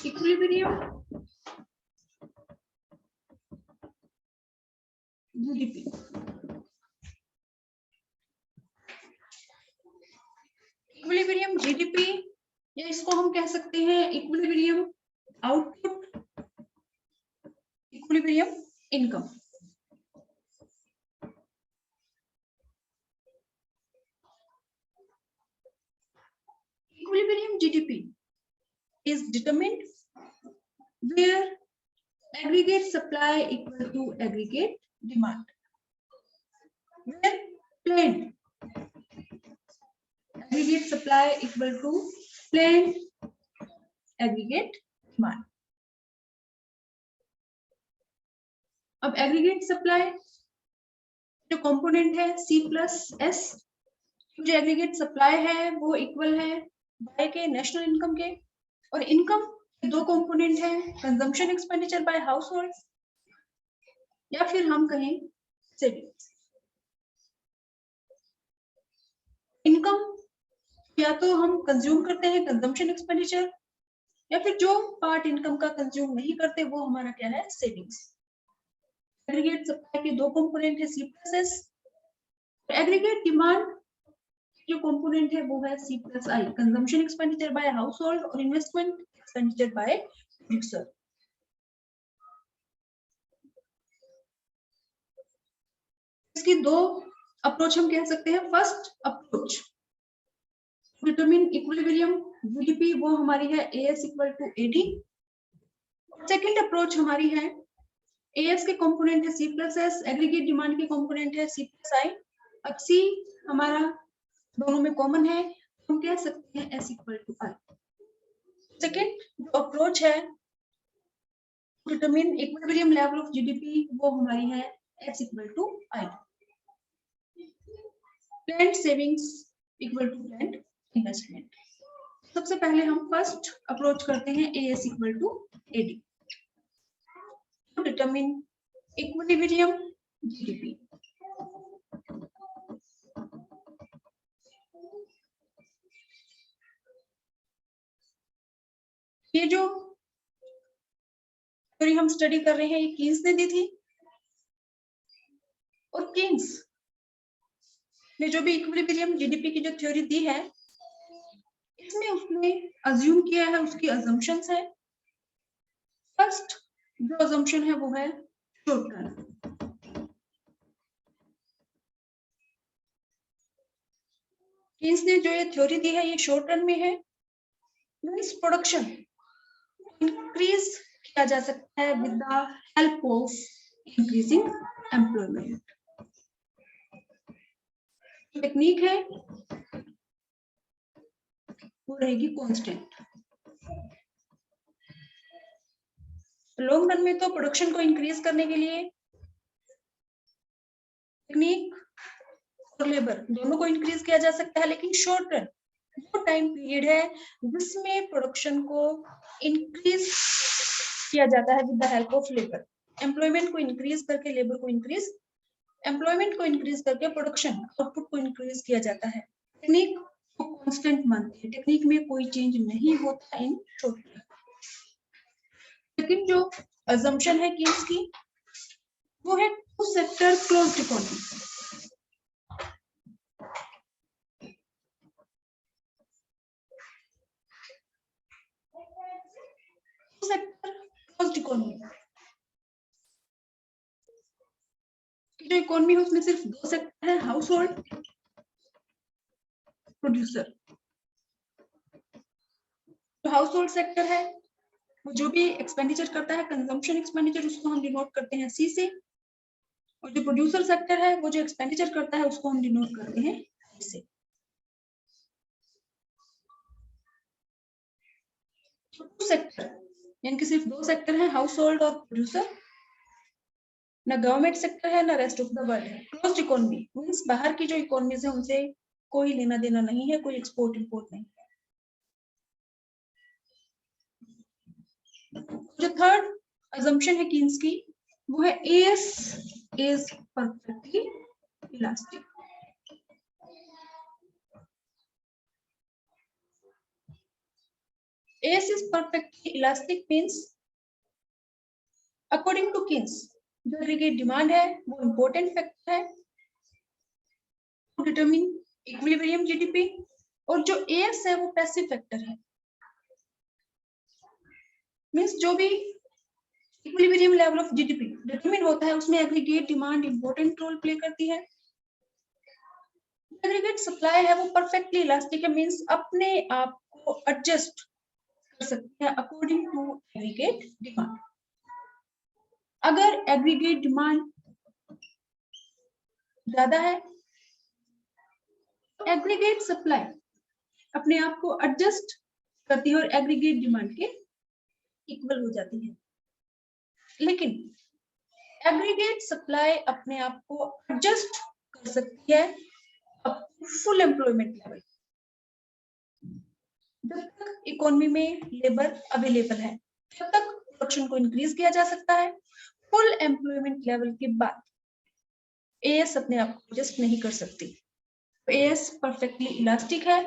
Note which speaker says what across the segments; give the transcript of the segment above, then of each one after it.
Speaker 1: Equilibrium GDP, equilibrium GDP या इसको हम कह सकते हैं equilibrium output, equilibrium income. Equilibrium GDP is determined where aggregate supply equal to aggregate demand, where planned aggregate supply equal to planned aggregate demand। अब aggregate supply जो component है C+S, जो एग्रीगेट सप्लाई है वो इक्वल है bye के national income के, और इनकम दो कंपोनेंट है consumption expenditure by house hold या फिर हम कहें सेविंग्स। इनकम या तो हम कंज्यूम करते हैं कंजम्पशन एक्सपेंडिचर, या फिर जो पार्ट इनकम का कंज्यूम नहीं करते वो हमारा क्या है सेविंग्स। एग्रीगेट सप्लाई के दो कंपोनेंट है C+S, एग्रीगेट डिमांड जो कंपोनेंट है वो है C+I, consumption expenditure by household और इन्वेस्टमेंट एक्सपेंडिचर बाय प्रोड्यूसर। इसकी दो अप्रोच हम कह सकते हैं। First approach determine equilibrium GDP, वो हमारी है AS equal to AD। Second approach हमारी है AS के कंपोनेंट है C+S, एग्रीगेट डिमांड के कंपोनेंट है C+I। अब C हमारा दोनों में कॉमन है, हम कह सकते हैं S equal to I। Second जो अप्रोच है determine equilibrium level of GDP, वो हमारी है S equal to I। Planned savings equal to planned investment. सबसे पहले हम फर्स्ट अप्रोच करते हैं AS equal to AD to determine equilibrium GDP. ये जो थ्योरी हम स्टडी कर रहे हैं ये कीन्स ने दी थी, और कीन्स ने जो भी इक्विलिब्रियम जीडीपी की जो थ्योरी दी है इसमें उसने अज्यूम किया है, उसकी अजम्पशंस है। फर्स्ट जो अजम्पशन है वो है शॉर्ट टर्म। कीन्स ने जो ये थ्योरी दी है ये शॉर्ट टर्म में है, मींस प्रोडक्शन इंक्रीज किया जा सकता है with the help of increasing employment. Technique है वो रहेगी कांस्टेंट। लॉन्ग रन में तो प्रोडक्शन को इंक्रीज करने के लिए टेक्निक और लेबर दोनों को इंक्रीज किया जा सकता है, लेकिन शॉर्ट रन वो टाइम पीरियड है जिसमें प्रोडक्शन को इंक्रीज किया जाता है with the help of labour. Employment को इंक्रीज करके लेबर को इंक्रीज, एम्प्लॉयमेंट को इंक्रीज करके प्रोडक्शन आउटपुट को इंक्रीज किया जाता है। टेक्निक को कांस्टेंट मानते हैं, टेक्निक में कोई चेंज नहीं होता इन शॉर्ट टर्म। लेकिन जो अजम्पशन है कीन्स की वो है two sector closed economy. Sector closed economy जो इकोनॉमी है उसमें सिर्फ दो सेक्टर है, हाउस होल्ड, प्रोड्यूसर। तो हाउस होल्ड सेक्टर है वो जो भी एक्सपेंडिचर करता है कंजम्पशन एक्सपेंडिचर उसको हम डिनोट करते हैं C से, और जो प्रोड्यूसर सेक्टर है वो जो एक्सपेंडिचर करता है उसको हम डिनोट करते हैं I से। टू सेक्टर यानी कि सिर्फ दो सेक्टर है, हाउस होल्ड और प्रोड्यूसर, ना गवर्नमेंट सेक्टर है ना रेस्ट ऑफ द वर्ल्ड है। क्लोज्ड इकोनॉमी मींस बाहर की जो इकोनॉमीज है उनसे कोई लेना देना नहीं है, कोई एक्सपोर्ट इंपोर्ट नहीं है। जो थर्ड अजम्पशन है कीन्स की वो है AS is perfectly elastic. AS is perfectly elastic means according to Keynes जो एग्रीगेट डिमांड है वो इम्पोर्टेंट फैक्टर है टू डिटरमिन इक्विलिब्रियम जीडीपी, और जो AS है वो पैसिव फैक्टर है। मींस जो भी equilibrium level of GDP determine होता है उसमें aggregate demand important role play करती है। एग्रीगेट सप्लाई है वो परफेक्टली इलास्टिक है, मींस अपने आप को एडजस्ट कर सकते हैं अकॉर्डिंग टू एग्रीगेट डिमांड। अगर एग्रीगेट डिमांड ज्यादा है तो एग्रीगेट सप्लाई अपने आप को एडजस्ट करती है और एग्रीगेट डिमांड के इक्वल हो जाती है। लेकिन एग्रीगेट सप्लाई अपने आप को एडजस्ट कर सकती है फुल एम्प्लॉयमेंट लेवल, जब तक इकोनॉमी में लेबर अवेलेबल है तब तक प्रोडक्शन को इंक्रीज किया जा सकता है। फुल एम्प्लॉयमेंट लेवल के बाद एएस अपने आप को एडजस्ट नहीं कर सकती। एएस परफेक्टली इलास्टिक है,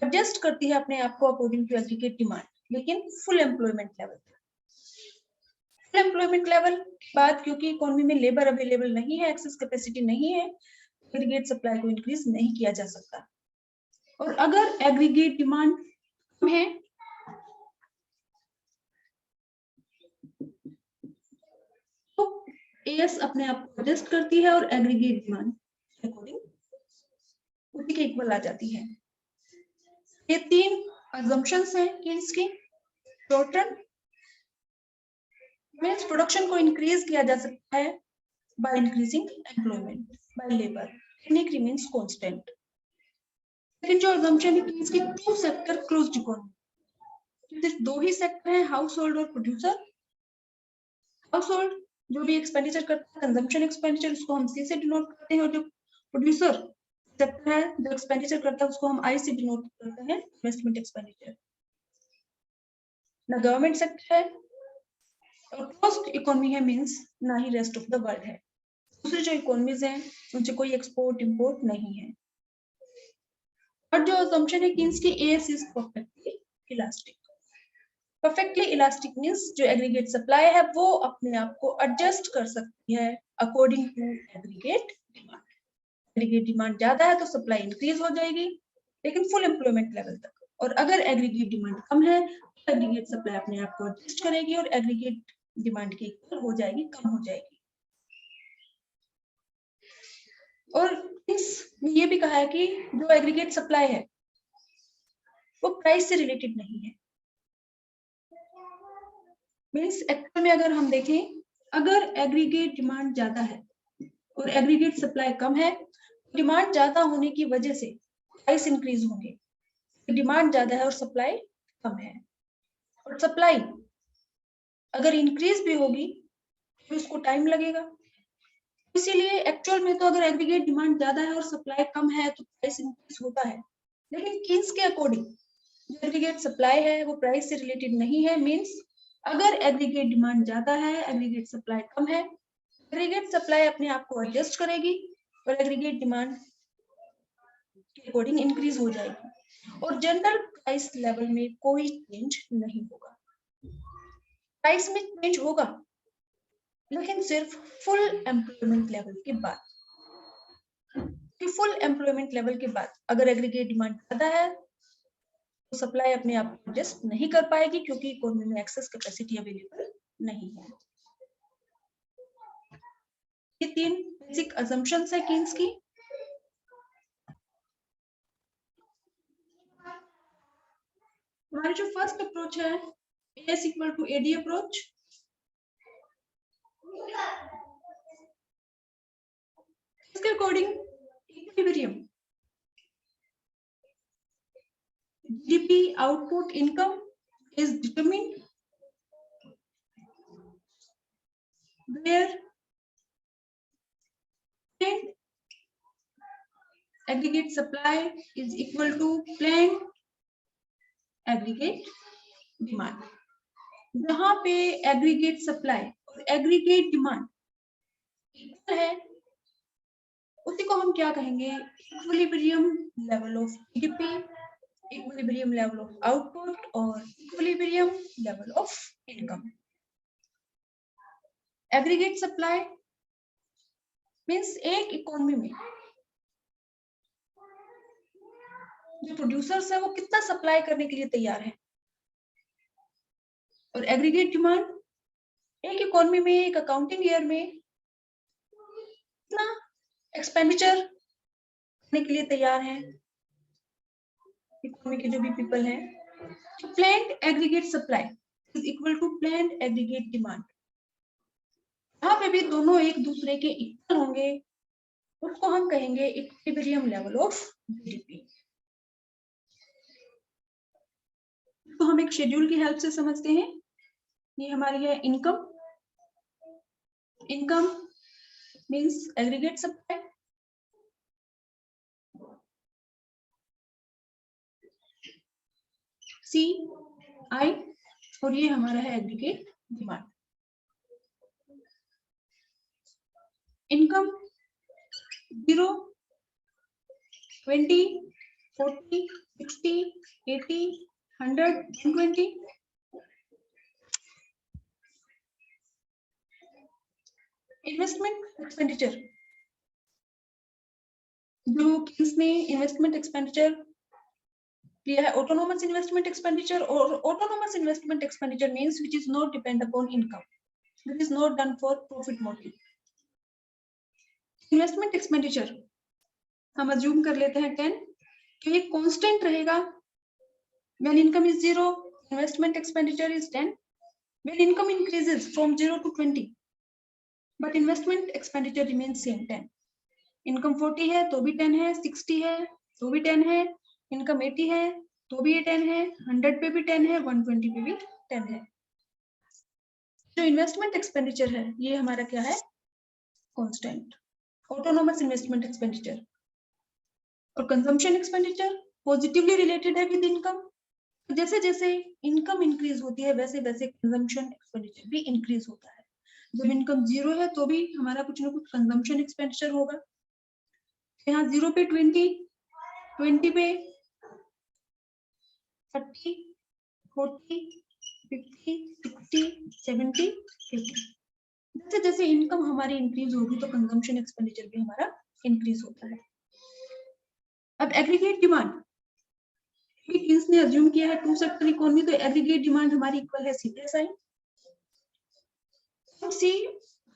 Speaker 1: एडजस्ट करती है अपने आप को अकॉर्डिंग टू एग्रीगेट डिमांड, लेकिन full employment level. Full employment level के बाद क्योंकि इकोनॉमी में लेबर अवेलेबल नहीं है, एक्सेस कैपेसिटी नहीं है, एग्रीगेट सप्लाई को इंक्रीज नहीं किया जा सकता। और अगर एग्रीगेट डिमांड कम है तो एएस अपने आप को एडजस्ट करती है और एग्रीगेट डिमांड अकॉर्डिंग उसी के इक्वल आ जाती है। ये तीन अजम्पशंस हैं कीन्स की। शॉर्ट रन मींस प्रोडक्शन को इंक्रीज किया जा सकता है by increasing employment by labour, technique remains constant. लेकिन जो अजम्पशन है कीन्स की, टू सेक्टर क्लोज्ड इकोनॉमी, सिर्फ दो ही सेक्टर हैं, हाउस होल्ड और प्रोड्यूसर। हाउस होल्ड जो भी एक्सपेंडिचर करता है कंजम्पशन एक्सपेंडिचर, उसको हम सी से डिनोट करते हैं, और जो प्रोड्यूसर सेक्टर है जो एक्सपेंडिचर करता है उसको हम आई से डिनोट करते हैं, इन्वेस्टमेंट एक्सपेंडिचर। ना गवर्नमेंट सेक्टर है और क्लोज्ड इकोनॉमी है, मींस ना ही रेस्ट ऑफ द वर्ल्ड है। दूसरी जो इकोनॉमीज हैं उनसे कोई एक्सपोर्ट इंपोर्ट नहीं है। और जो असम्पशन है कीन्स की, AS is perfectly elastic. Perfectly elastic means जो एग्रीगेट सप्लाई है वो अपने आप को एडजस्ट कर सकती है according to aggregate demand. Aggregate demand ज्यादा है तो सप्लाई इंक्रीज हो जाएगी लेकिन फुल एम्प्लॉयमेंट लेवल तक, और अगर एग्रीगेट डिमांड कम है तो एग्रीगेट सप्लाई अपने आप को एडजस्ट करेगी और एग्रीगेट डिमांड के इक्वल हो जाएगी, कम हो जाएगी। और इसमें ये भी कहा है कि जो एग्रीगेट सप्लाई है वो प्राइस से रिलेटेड नहीं है। मींस एक्चुअल में अगर हम देखें, अगर एग्रीगेट डिमांड ज्यादा है और एग्रीगेट सप्लाई कम है, डिमांड ज्यादा होने की वजह से प्राइस इंक्रीज होंगे। डिमांड ज्यादा है और सप्लाई कम है, और सप्लाई अगर इंक्रीज भी होगी तो उसको टाइम लगेगा। इसीलिए एक्चुअल में तो अगर एग्रीगेट डिमांड ज्यादा है और सप्लाई कम है तो प्राइस इंक्रीज होता है। लेकिन कीन्स के अकॉर्डिंग जो एग्रीगेट सप्लाई है वो प्राइस से रिलेटेड नहीं है। मींस अगर एग्रीगेट डिमांड ज्यादा है, एग्रीगेट सप्लाई कम है, एग्रीगेट सप्लाई अपने आप को एडजस्ट करेगी और एग्रीगेट डिमांड के अकॉर्डिंग इंक्रीज हो जाएगी, और जनरल प्राइस लेवल में कोई चेंज नहीं होगा। प्राइस में चेंज होगा लेकिन सिर्फ फुल एम्प्लॉयमेंट लेवल के बाद। कि फुल एम्प्लॉयमेंट लेवल के बाद अगर एग्रीगेट डिमांड ज्यादा है तो सप्लाई अपने आप को एडजस्ट नहीं कर पाएगी क्योंकि इकोनॉमी में एक्सेस कैपेसिटी अवेलेबल नहीं है। ये तीन बेसिक असम्पशंस है कीन्स की। हमारी जो फर्स्ट अप्रोच है AS equal to AD approach. इसके according equilibrium GDP output income is determined where aggregate supply is equal to planned aggregate demand। जहां पे एग्रीगेट सप्लाई और एग्रीगेट डिमांड इक्वल है उसी को हम क्या कहेंगे, equilibrium level of GDP equilibrium level of output और equilibrium level of income. Aggregate supply means एक इकोनॉमी में जो प्रोड्यूसर्स है वो कितना सप्लाई करने के लिए तैयार है, और एग्रीगेट डिमांड एक इकोनॉमी में, एक अकाउंटिंग ईयर में कितना एक्सपेंडिचर करने के लिए तैयार है इकोनॉमी के जो भी पीपल हैं। Planned aggregate supply is equal to planned aggregate demand. यहाँ पे भी दोनों एक दूसरे के इक्वल होंगे, उसको हम कहेंगे इक्विलिब्रियम लेवल ऑफ जीडीपी। तो हम एक शेड्यूल की हेल्प से समझते हैं। ये हमारी है income. Income means aggregate supply, C I, और ये हमारा है aggregate demand. Income 0, 20, 40, 60, 80, 100, 120। Investment expenditure, जो किसने इन्वेस्टमेंट एक्सपेंडिचर लिया है, ऑटोनोमस इन्वेस्टमेंट एक्सपेंडिचर। और autonomous investment expenditure means which is not depend upon income, this is not done for profit motive. Investment expenditure हम अज्यूम कर लेते हैं 10 कि ये कांस्टेंट रहेगा। When income is 0, investment expenditure is 10। When income increases from 0 to 20, but investment expenditure remains same 10। Income 40 है तो भी 10 है, 60 है तो भी 10 है, इनकम 80 है तो भी ये 10 है, 100 पे भी 10 है, 120 पे भी 10 है। जो इन्वेस्टमेंट एक्सपेंडिचर है ये हमारा क्या है, कांस्टेंट। ऑटोनोमस इन्वेस्टमेंट एक्सपेंडिचर और कंजम्पशन एक्सपेंडिचर पॉजिटिवली रिलेटेड है विद इनकम। जैसे जैसे इनकम इंक्रीज होती है वैसे वैसे कंजम्पशन एक्सपेंडिचर भी इंक्रीज होता है। जब इनकम 0 है तो भी हमारा कुछ ना कुछ कंजम्पशन एक्सपेंडिचर होगा। यहाँ 0 पे 20, 20 पे 30, 40, 50, 60, 70, 80। जैसे जैसे इनकम हमारी इंक्रीज होगी तो कंजम्पशन एक्सपेंडिचर भी हमारा इंक्रीज होता है। अब एग्रीगेट डिमांड, ने अज्यूम किया है 2 सेक्टर इकोनॉमी, तो एग्रीगेट डिमांड हमारी इक्वल है सी प्लस आई। सी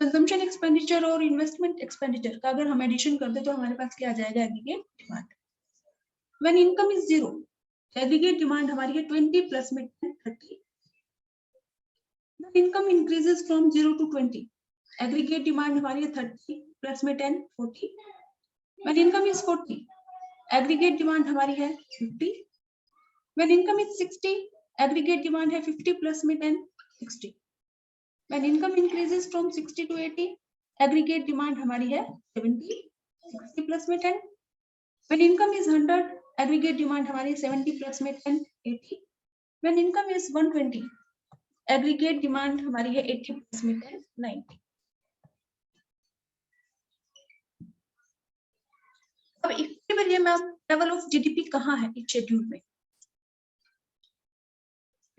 Speaker 1: कंजम्पशन एक्सपेंडिचर और इन्वेस्टमेंट एक्सपेंडिचर का अगर हम एडिशन कर दे तो हमारे पास क्या आ जाएगा, aggregate demand. When income is 0, aggregate demand हमारी है 20 प्लस में 10, 30। Income increases from 0 to 20, aggregate demand हमारी है 30 प्लस में 10, 40। When income is 40, aggregate demand हमारी है 50। When income is 60, aggregate demand है 50 प्लस में 10, 60। When income increases from 60 to 80, aggregate demand हमारी है 70, 60 plus में 10। When income is 100, aggregate demand हमारी 70 plus में 10, 80। When income is 120, aggregate demand हमारी है 80 plus में 10, 90। अब इक्विलिब्रियम लेवल ऑफ जीडीपी कहाँ है इस शेड्यूल में?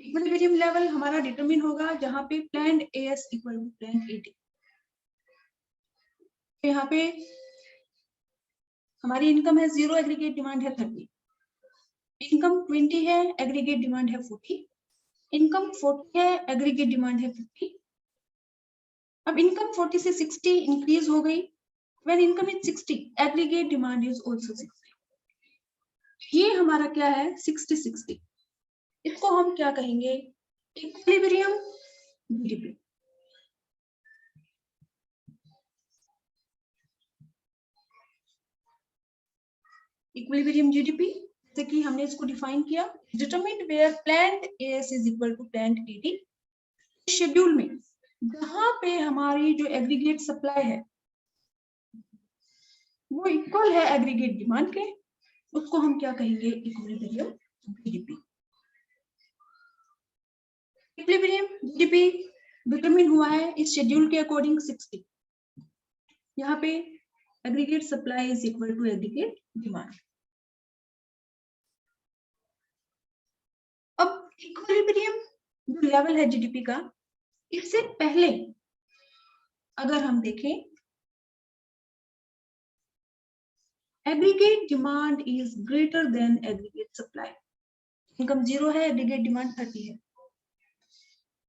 Speaker 1: इक्विलिब्रियम लेवल हमारा डिटरमिन होगा जहां पे planned AS equal to planned AD. यहाँ पे हमारी इनकम है 0, एग्रीगेट डिमांड है 30। इनकम 20 है, एग्रीगेट डिमांड है 40। इनकम 40 है, एग्रीगेट डिमांड है 50। अब इनकम 40 से 60 इंक्रीज हो गई। When income is 60, aggregate demand is also 60। ये हमारा क्या है, 60-60। इसको हम क्या कहेंगे, इक्विलिब्रियम जीडीपी। इक्विलिब्रियम जीडीपी जैसे कि हमने इसको डिफाइन किया, determined where planned AS is equal to planned AD. Schedule में जहां पे हमारी जो एग्रीगेट सप्लाई है वो इक्वल है एग्रीगेट डिमांड के, उसको हम क्या कहेंगे, equilibrium GDP. Equilibrium GDP determine हुआ है इस शेड्यूल के अकॉर्डिंग 60। यहाँ पे aggregate supply is equal to aggregate demand. Equilibrium जो लेवल है जीडीपी का, इससे पहले अगर हम देखें, aggregate demand is greater than aggregate supply. Income 0 है, एग्रीगेट डिमांड 30 है,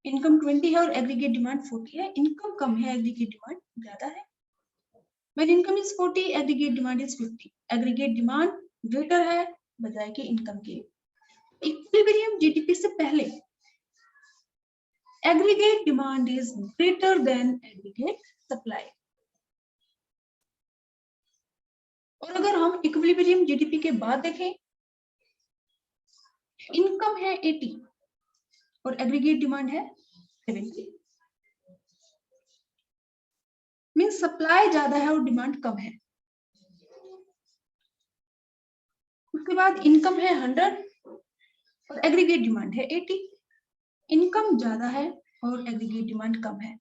Speaker 1: इनकम 20 है और एग्रीगेट डिमांड 40 है। इनकम कम है, एग्रीगेट डिमांड ज्यादा है। When income is 40, aggregate demand is 50. Aggregate demand greater है बजाय कि इनकम के। इक्विलिब्रियम जीडीपी से पहले aggregate demand is greater than aggregate supply। और अगर हम इक्विलिब्रियम जीडीपी के बाद देखें, इनकम है 80 और एग्रीगेट डिमांड है 70, मींस सप्लाई ज्यादा है और डिमांड कम है। उसके बाद इनकम है 100 और एग्रीगेट डिमांड है 80, इनकम ज्यादा है और एग्रीगेट डिमांड कम है।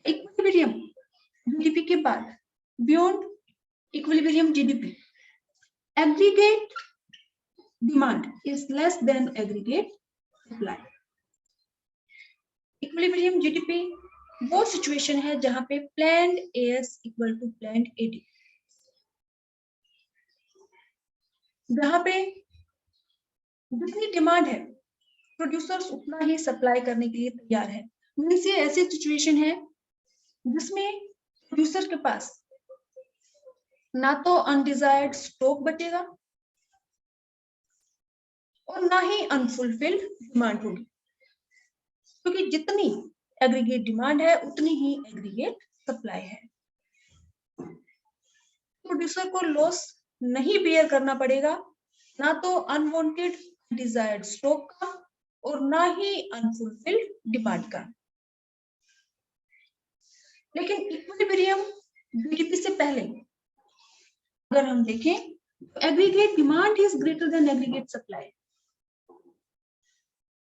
Speaker 1: इक्विलिब्रियम जीडीपी के बाद, beyond equilibrium GDP, aggregate demand is less than aggregate supply. Equilibrium GDP वो सिचुएशन है जहां पे planned AS equal to planned AD, जहां पे जितनी डिमांड है प्रोड्यूसर्स उतना ही सप्लाई करने के लिए तैयार है। मींस ये ऐसी सिचुएशन है जिसमें प्रोड्यूसर के पास ना तो अनडिजायर्ड स्टॉक बचेगा और ना ही अनफुलफिल्ड डिमांड होगी, क्योंकि जितनी एग्रीगेट डिमांड है उतनी ही एग्रीगेट सप्लाई है। प्रोड्यूसर को लॉस नहीं बियर करना पड़ेगा, ना तो अनवांटेड डिजायर्ड स्टॉक का और ना ही अनफुलफिल्ड डिमांड का। लेकिन इक्विलिब्रियम जीडीपी से पहले अगर हम देखें, aggregate demand is greater than aggregate supply.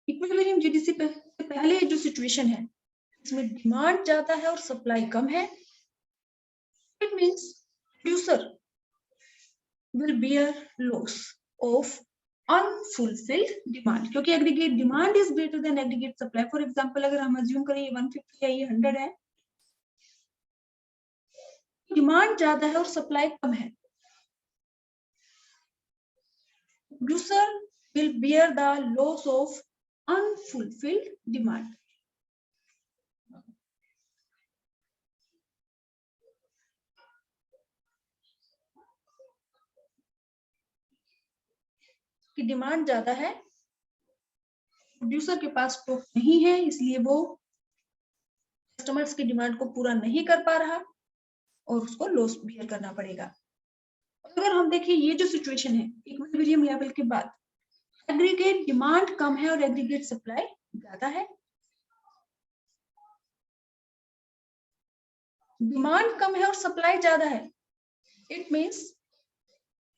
Speaker 1: Equilibrium GDP से पहले जो सिचुएशन है इसमें डिमांड ज्यादा है और सप्लाई कम है। It means producer will bear loss of unfulfilled demand, क्योंकि aggregate demand is greater than aggregate supply. For example अगर हम अज्यूम करें ये 150 है, ये 100 है, डिमांड ज्यादा है और सप्लाई कम है, producer will bear the loss of unfulfilled demand। कि डिमांड ज्यादा है, प्रोड्यूसर के पास स्टॉक नहीं है, इसलिए वो कस्टमर्स की डिमांड को पूरा नहीं कर पा रहा और उसको लॉस बियर करना पड़ेगा। अगर हम देखें ये जो सिचुएशन है इक्विलिब्रियम लेवल के बाद, एग्रीगेट डिमांड कम है और एग्रीगेट सप्लाई ज्यादा है। डिमांड कम है और सप्लाई ज्यादा है, it means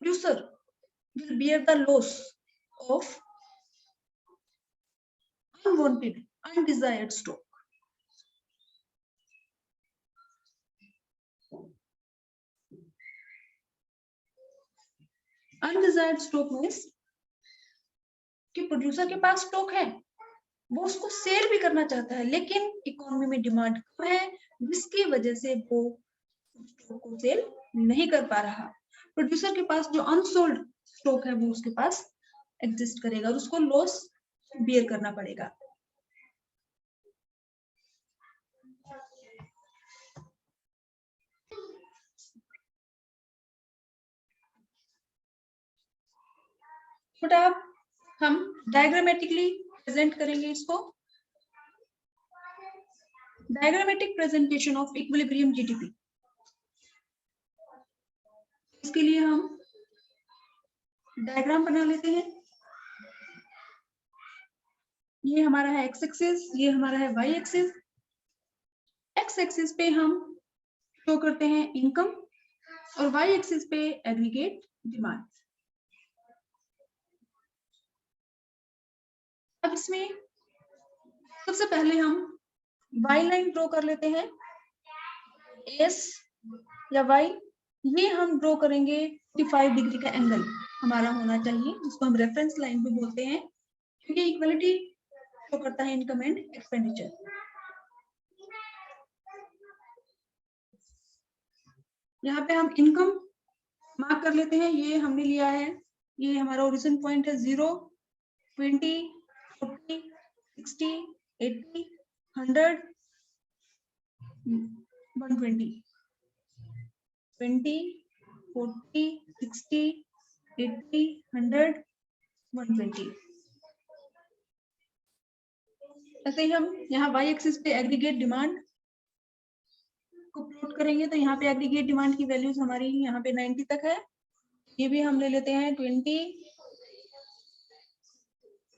Speaker 1: producer will bear the loss of unwanted, undesired stock। Undesired stock means कि प्रोड्यूसर के पास स्टॉक है, वो उसको सेल भी करना चाहता है, लेकिन इकोनॉमी में डिमांड कम है जिसकी वजह से वो स्टॉक को सेल नहीं कर पा रहा। प्रोड्यूसर के पास जो अनसोल्ड स्टॉक है वो उसके पास एग्जिस्ट करेगा और उसको लॉस बियर करना पड़ेगा। अब हम डायग्रामेटिकली प्रेजेंट करेंगे इसको। Diagrammatic presentation of equilibrium GDP. इसके लिए हम डायग्राम बना लेते हैं। ये हमारा है एक्स एक्सिस, ये हमारा है वाई एक्सिस। एक्स एक्सिस पे हम शो करते हैं इनकम और वाई एक्सिस पे एग्रीगेट डिमांड। अब इसमें सबसे पहले हम वाई लाइन ड्रॉ कर लेते हैं। एस या वाई, ये हम ड्रॉ करेंगे 45 डिग्री का एंगल हमारा होना चाहिए, जिसको हम रेफरेंस लाइन पे बोलते हैं, क्योंकि इक्वलिटी शो करता है इनकम एंड एक्सपेंडिचर। यहाँ पे हम इनकम मार्क कर लेते हैं, ये हमने लिया है, ये हमारा ओरिजिन पॉइंट है 0, 20, 40, 60, 80, 100, 120, 20, 40, 60, 80, 100, 120। ऐसे ही हम यहाँ y एक्सिस पे एग्रीगेट डिमांड को प्लॉट करेंगे, तो यहाँ पे एग्रीगेट डिमांड की वैल्यूज हमारी यहाँ पे 90 तक है। ये भी हम ले लेते हैं 20,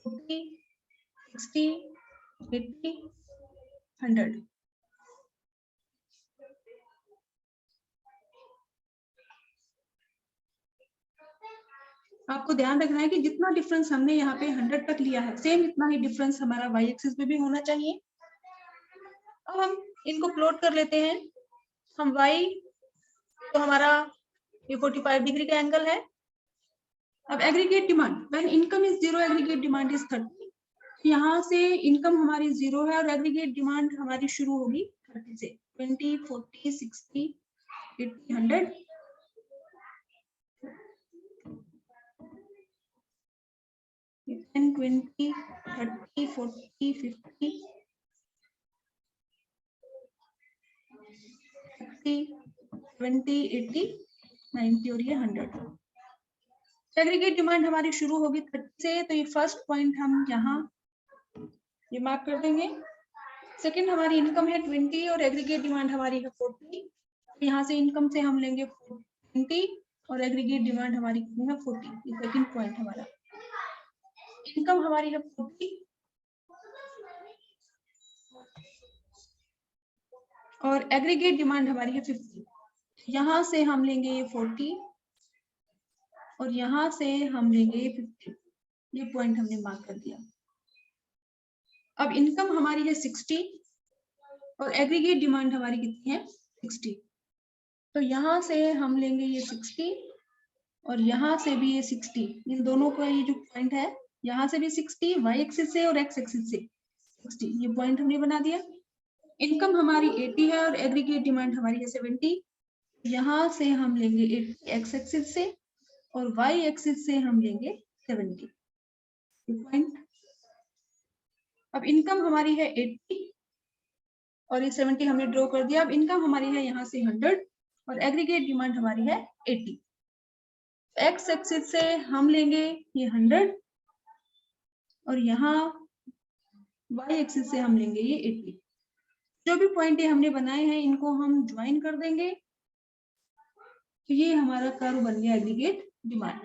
Speaker 1: 40, 60, 80, 100। आपको ध्यान रखना है कि जितना डिफरेंस हमने यहाँ पे 100 तक लिया है, सेम इतना ही डिफरेंस हमारा y एक्सिस पे भी होना चाहिए। अब हम इनको प्लॉट कर लेते हैं। हम y तो हमारा ये 45 डिग्री का एंगल है। अब aggregate demand, when income is 0 aggregate demand is 30। यहाँ से इनकम हमारी 0 है और एग्रीगेट डिमांड हमारी शुरू होगी 30 से। 20, 40, 60, 80, 100। 10, 20, 30, 40, 50, 60, 70, 80, 90 और ये 100। एग्रीगेट डिमांड हमारी शुरू होगी 30 से, तो ये फर्स्ट पॉइंट हम यहाँ ये मार्क कर देंगे। सेकंड हमारी इनकम है 20 और एग्रीगेट डिमांड हमारी है 40। यहाँ से इनकम से हम लेंगे 20 और एग्रीगेट डिमांड हमारी कितनी है 40। ये सेकंड पॉइंट हमारा। इनकम हमारी है 40 और एग्रीगेट डिमांड हमारी है 50। यहाँ से हम लेंगे ये 40 और यहाँ से हम लेंगे ये 50। ये पॉइंट हमने मार्क कर दिया। अब इनकम हमारी है 60 और एग्रीगेट डिमांड हमारी कितनी है 60। तो यहाँ से हम लेंगे ये 60 और यहाँ से भी ये 60। इन दोनों का ये जो पॉइंट है, यहाँ से भी 60 y एक्सिस से और x एक्सिस से 60। ये पॉइंट हमने बना दिया। इनकम हमारी 80 है और एग्रीगेट डिमांड हमारी है 70। यहाँ से हम लेंगे 80 x एक्सिस से और y एक्सिस से हम लेंगे 70 पॉइंट। अब इनकम हमारी है 80 और ये 70 हमने ड्रॉ कर दिया। अब इनकम हमारी है यहाँ से 100 और एग्रीगेट डिमांड हमारी है 80। x एक्सिस से हम लेंगे ये 100 और यहाँ y एक्सिस से हम लेंगे ये 80। जो भी पॉइंट हमने बनाए हैं इनको हम ज्वाइन कर देंगे, तो ये हमारा कर्व बन गया एग्रीगेट डिमांड।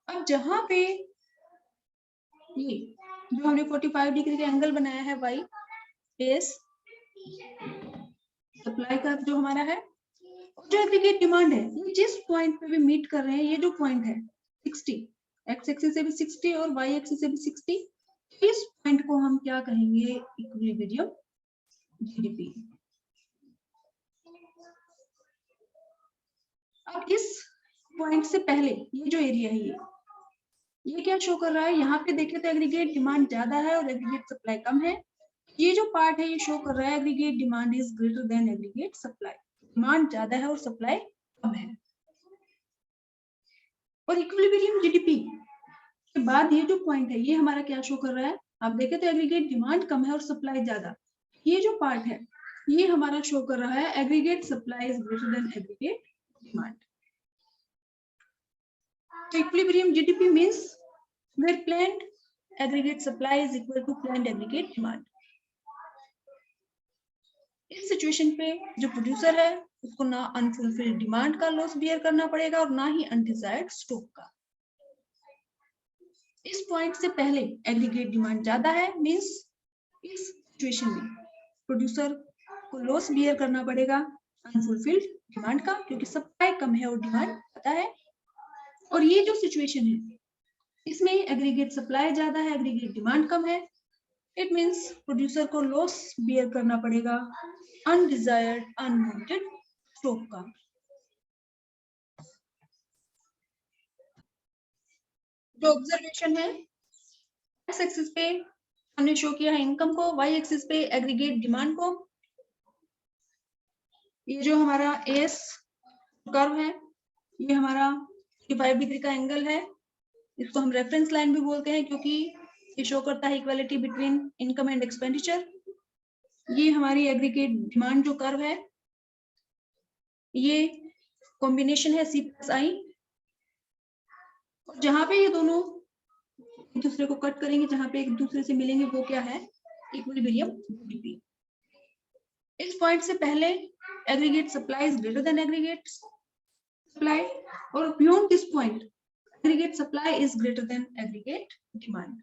Speaker 1: अब जहां पे ये जो हमने 45 डिग्री का एंगल बनाया है y बेस सप्लाई का जो हमारा है, जो एग्रीगेट डिमांड है, ये जिस पॉइंट पे भी मीट कर रहे हैं, ये जो पॉइंट है 60, x एक्सिस से भी 60 और y एक्सिस से भी 60, इस पॉइंट को हम क्या कहेंगे इक्विलिब्रियम जीडीपी। अब इस पॉइंट से पहले ये जो एरिया है ये क्या शो कर रहा है, यहाँ पे देखें तो एग्रीगेट डिमांड ज्यादा है और एग्रीगेट सप्लाई कम है। ये जो पार्ट है ये शो कर रहा है aggregate demand is greater than aggregate supply. Demand ज्यादा है और सप्लाई कम है। और इक्विलिब्रियम जीडीपी के बाद ये जो पॉइंट है ये हमारा क्या शो कर रहा है, आप देखें तो एग्रीगेट डिमांड कम है और सप्लाई ज्यादा। ये जो पार्ट है ये हमारा शो कर रहा है aggregate supply is greater than aggregate demand. तो equilibrium GDP means where planned aggregate supply is equal to planned aggregate demand। इस सिचुएशन पे जो प्रोड्यूसर है उसको ना अनफुलफिल्ड डिमांड का लॉस बियर करना पड़ेगा और ना ही अनडिजायर्ड स्टॉक का। इस पॉइंट से पहले एग्रीगेट डिमांड ज्यादा है, मींस इस सिचुएशन में प्रोड्यूसर को लॉस बियर करना पड़ेगा अनफुलफिल्ड डिमांड का, क्योंकि सप्लाई कम है और डिमांड ज्यादा है। और ये जो सिचुएशन है इसमें एग्रीगेट सप्लाई ज्यादा है, एग्रीगेट डिमांड कम है। इट मींस प्रोड्यूसर को लॉस बियर करना पड़ेगा अनडिजायर्ड अनवांटेड स्टॉक का। जो ऑब्जर्वेशन है एक्स एक्सिस पे हमने शो किया है इनकम को, वाई एक्सिस पे एग्रीगेट डिमांड को। ये जो हमारा एस कर्व है, ये हमारा 45 डिग्री का एंगल है, इसको हम रेफरेंस लाइन भी बोलते हैं क्योंकि ये शो करता है equality between income and expenditure. ये हमारी एग्रीगेट डिमांड जो कर्व है, ये कॉम्बिनेशन है सी प्लस आई, और जहां पे ये दोनों एक दूसरे को कट करेंगे, जहां पे एक दूसरे से मिलेंगे, वो क्या है, इक्विलिब्रियम डिग्री। इस पॉइंट से पहले aggregate supply is greater than aggregate supply, और beyond this point aggregate supply is greater than aggregate demand.